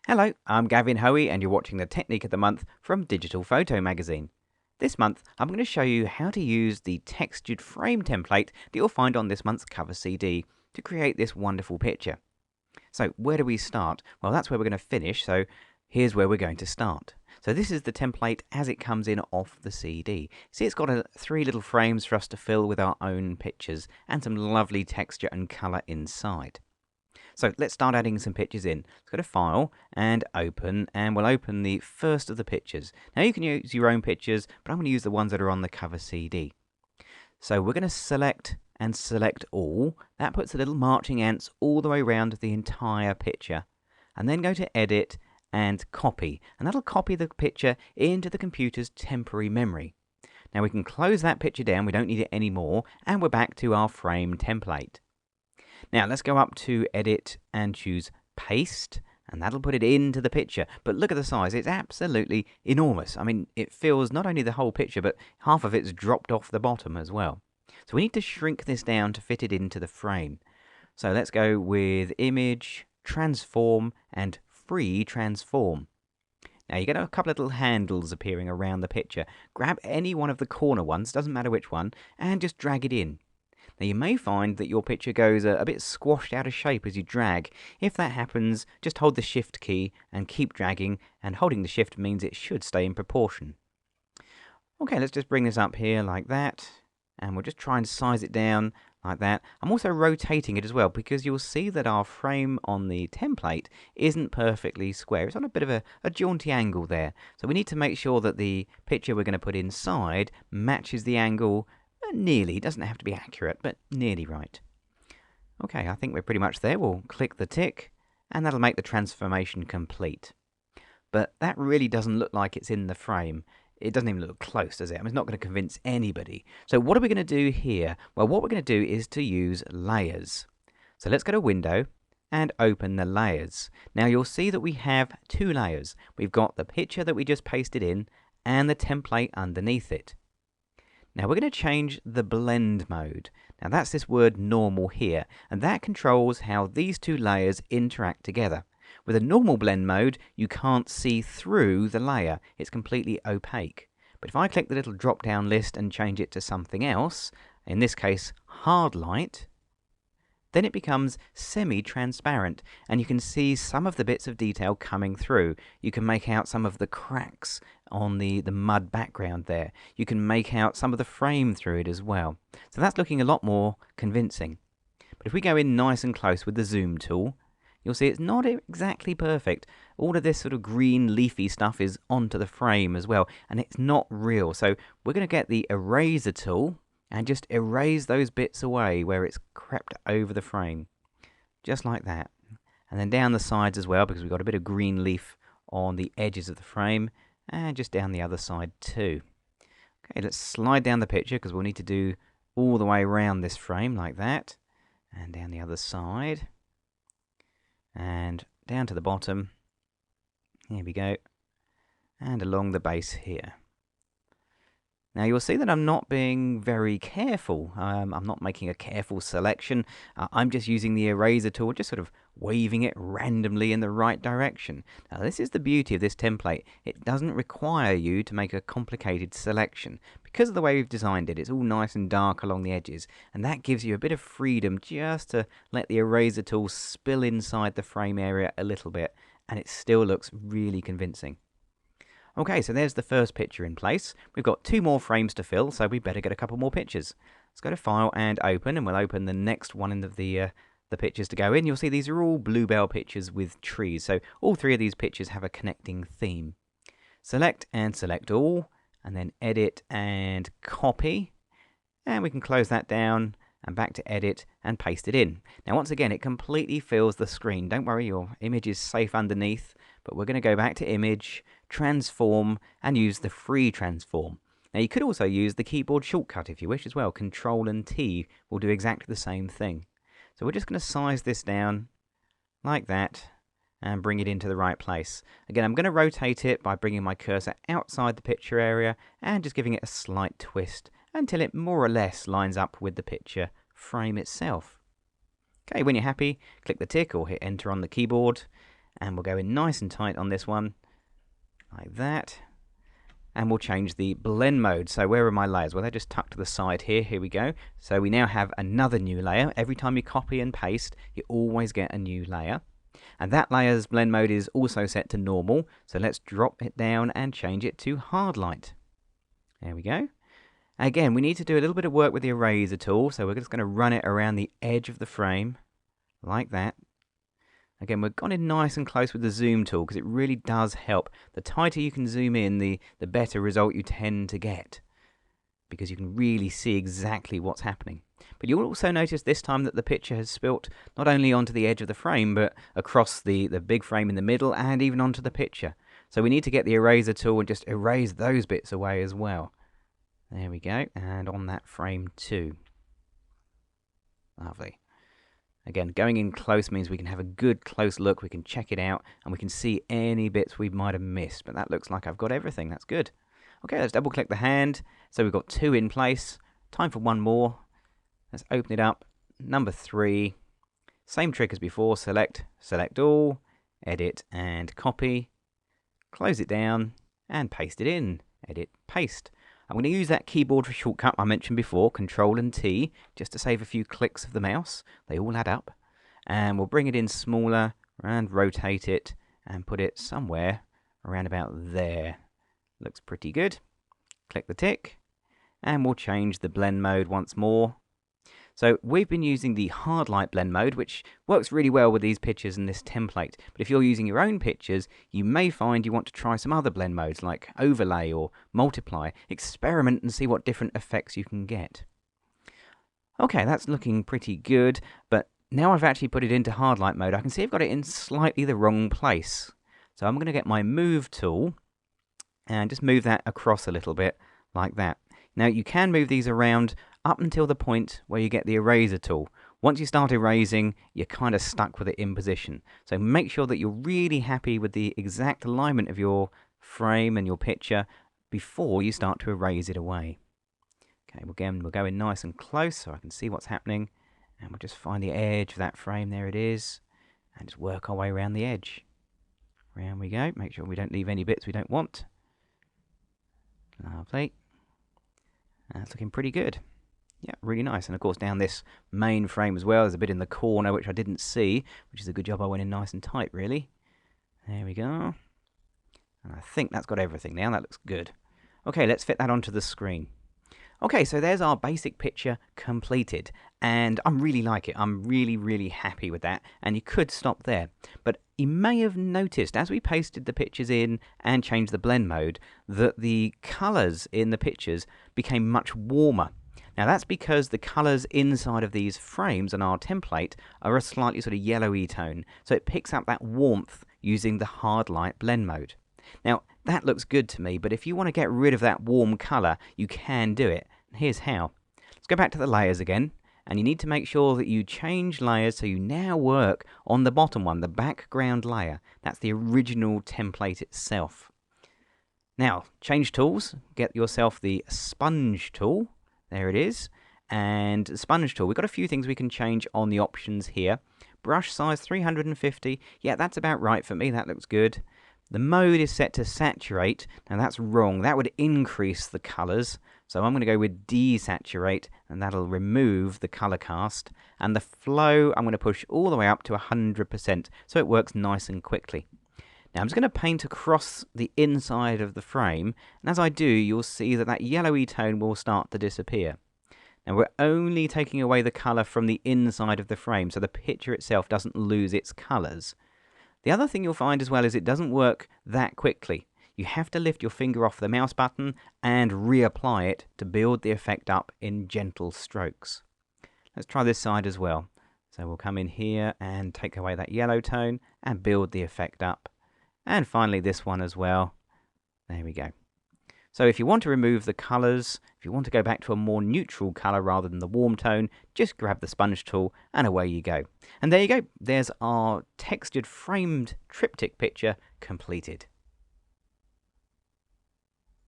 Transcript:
Hello, I'm Gavin Hoey and you're watching the Technique of the Month from Digital Photo Magazine. This month I'm going to show you how to use the textured frame template that you'll find on this month's cover CD to create this wonderful picture. So where do we start? Well, that's where we're going to finish, so here's where we're going to start. So this is the template as it comes in off the CD. See, it's got three little frames for us to fill with our own pictures and some lovely texture and colour inside. So let's start adding some pictures in. Let's go to File and Open, and we'll open the first of the pictures. Now you can use your own pictures, but I'm going to use the ones that are on the cover CD. So we're going to select and select all. That puts the little marching ants all the way around the entire picture. And then go to Edit and Copy, and that'll copy the picture into the computer's temporary memory. Now we can close that picture down, we don't need it anymore, and we're back to our frame template. Now let's go up to Edit and choose Paste, and that'll put it into the picture. But look at the size, it's absolutely enormous. I mean, it fills not only the whole picture, but half of it's dropped off the bottom as well. So we need to shrink this down to fit it into the frame. So let's go with Image, Transform, and Free Transform. Now you get a couple of little handles appearing around the picture. Grab any one of the corner ones, doesn't matter which one, and just drag it in. Now you may find that your picture goes a bit squashed out of shape as you drag. If that happens, just hold the Shift key and keep dragging, and holding the Shift means it should stay in proportion. Okay, let's just bring this up here like that, and we'll just try and size it down like that. I'm also rotating it as well because you'll see that our frame on the template isn't perfectly square. It's on a bit of a jaunty angle there. So we need to make sure that the picture we're going to put inside matches the angle nearly. It doesn't have to be accurate, but nearly right. Okay, I think we're pretty much there. We'll click the tick, and that'll make the transformation complete. But that really doesn't look like it's in the frame. It doesn't even look close, does it? I mean, it's not going to convince anybody. So what are we going to do here? Well, what we're going to do is to use layers. So let's go to Window and open the layers. Now you'll see that we have two layers. We've got the picture that we just pasted in and the template underneath it. Now we're going to change the blend mode. Now that's this word normal here, and that controls how these two layers interact together. With a normal blend mode, you can't see through the layer. It's completely opaque. But if I click the little drop down list and change it to something else, in this case hard light, then it becomes semi-transparent, and you can see some of the bits of detail coming through. You can make out some of the cracks on the mud background there. You can make out some of the frame through it as well. So that's looking a lot more convincing. But if we go in nice and close with the zoom tool, you'll see it's not exactly perfect. All of this sort of green leafy stuff is onto the frame as well, and it's not real. So we're going to get the eraser tool and just erase those bits away where it's crept over the frame. Just like that. And then down the sides as well, because we've got a bit of green leaf on the edges of the frame, and just down the other side too. Okay, let's slide down the picture because we'll need to do all the way around this frame like that. And down the other side. And down to the bottom. Here we go. And along the base here. Now you'll see that I'm not being very careful. I'm not making a careful selection. I'm just using the eraser tool, just sort of waving it randomly in the right direction. Now this is the beauty of this template. It doesn't require you to make a complicated selection. Because of the way we've designed it, it's all nice and dark along the edges, and that gives you a bit of freedom just to let the eraser tool spill inside the frame area a little bit, and it still looks really convincing. Okay, so there's the first picture in place. We've got two more frames to fill, so we better get a couple more pictures. Let's go to File and Open, and we'll open the next one of the pictures to go in. You'll see these are all bluebell pictures with trees, so all three of these pictures have a connecting theme. Select and select all, and then Edit and Copy, and we can close that down and back to Edit and paste it in. Now once again, it completely fills the screen. Don't worry, your image is safe underneath, but we're going to go back to Image, Transform, and use the Free Transform. Now you could also use the keyboard shortcut if you wish as well. Control and T will do exactly the same thing. So we're just going to size this down like that and bring it into the right place. Again, I'm going to rotate it by bringing my cursor outside the picture area and just giving it a slight twist until it more or less lines up with the picture frame itself. Okay, when you're happy, click the tick or hit enter on the keyboard, And we'll go in nice and tight on this one, like that. And we'll change the blend mode. So where are my layers? Well, they're just tucked to the side here. Here we go. So we now have another new layer. Every time you copy and paste, you always get a new layer. And that layer's blend mode is also set to normal. So let's drop it down and change it to hard light. There we go. Again, we need to do a little bit of work with the eraser tool. So we're just going to run it around the edge of the frame, like that. Again, we've gone in nice and close with the zoom tool because it really does help. The tighter you can zoom in, the better result you tend to get, because you can really see exactly what's happening. But you'll also notice this time that the picture has spilt not only onto the edge of the frame, but across the big frame in the middle and even onto the picture. So we need to get the eraser tool and just erase those bits away as well. There we go, and on that frame too. Lovely. Again, going in close means we can have a good close look, we can check it out, and we can see any bits we might have missed. But that looks like I've got everything. That's good. Okay, let's double click the hand. So we've got 2 in place. Time for one more. Let's open it up. Number 3. Same trick as before. Select all, edit and copy. Close it down and paste it in. Edit, paste. I'm going to use that keyboard shortcut I mentioned before, Control and T, just to save a few clicks of the mouse. They all add up. And we'll bring it in smaller and rotate it and put it somewhere around about there. Looks pretty good. Click the tick and we'll change the blend mode once more. So we've been using the hard light blend mode, which works really well with these pictures and this template. But if you're using your own pictures, you may find you want to try some other blend modes like overlay or multiply. Experiment and see what different effects you can get. Okay, that's looking pretty good, but now I've actually put it into hard light mode, I can see I've got it in slightly the wrong place. So I'm going to get my move tool and just move that across a little bit like that. Now you can move these around up until the point where you get the eraser tool. Once you start erasing, you're kind of stuck with it in position. So make sure that you're really happy with the exact alignment of your frame and your picture before you start to erase it away. Okay, again, we'll go in nice and close so I can see what's happening. And we'll just find the edge of that frame, there it is. And just work our way around the edge. Around we go, make sure we don't leave any bits we don't want. Lovely. That's looking pretty good. Yeah, really nice. And of course down this main frame as well, there's a bit in the corner which I didn't see, which is a good job I went in nice and tight really. There we go. And I think that's got everything now, that looks good. Okay, let's fit that onto the screen. Okay, so there's our basic picture completed, and I really like it. I'm really happy with that, and you could stop there. But you may have noticed, as we pasted the pictures in and changed the blend mode, that the colours in the pictures became much warmer. Now that's because the colours inside of these frames on our template are a slightly sort of yellowy tone, so it picks up that warmth using the hard light blend mode. Now that looks good to me, but if you want to get rid of that warm colour, you can do it. And here's how. Let's go back to the layers again, and you need to make sure that you change layers so you now work on the bottom one, the background layer. That's the original template itself. Now, change tools. Get yourself the sponge tool. There it is. And the sponge tool, we've got a few things we can change on the options here. Brush size 350. Yeah, that's about right for me. That looks good. The mode is set to saturate. Now that's wrong. That would increase the colours. So I'm going to go with desaturate, and that'll remove the colour cast. And the flow, I'm going to push all the way up to 100%, so it works nice and quickly. Now I'm just going to paint across the inside of the frame, and as I do, you'll see that that yellowy tone will start to disappear. Now we're only taking away the colour from the inside of the frame, so the picture itself doesn't lose its colours. The other thing you'll find as well is it doesn't work that quickly. You have to lift your finger off the mouse button and reapply it to build the effect up in gentle strokes. Let's try this side as well. So we'll come in here and take away that yellow tone and build the effect up. And finally this one as well. There we go. So if you want to remove the colours, if you want to go back to a more neutral colour rather than the warm tone, just grab the sponge tool and away you go. And there you go. There's our textured framed triptych picture completed.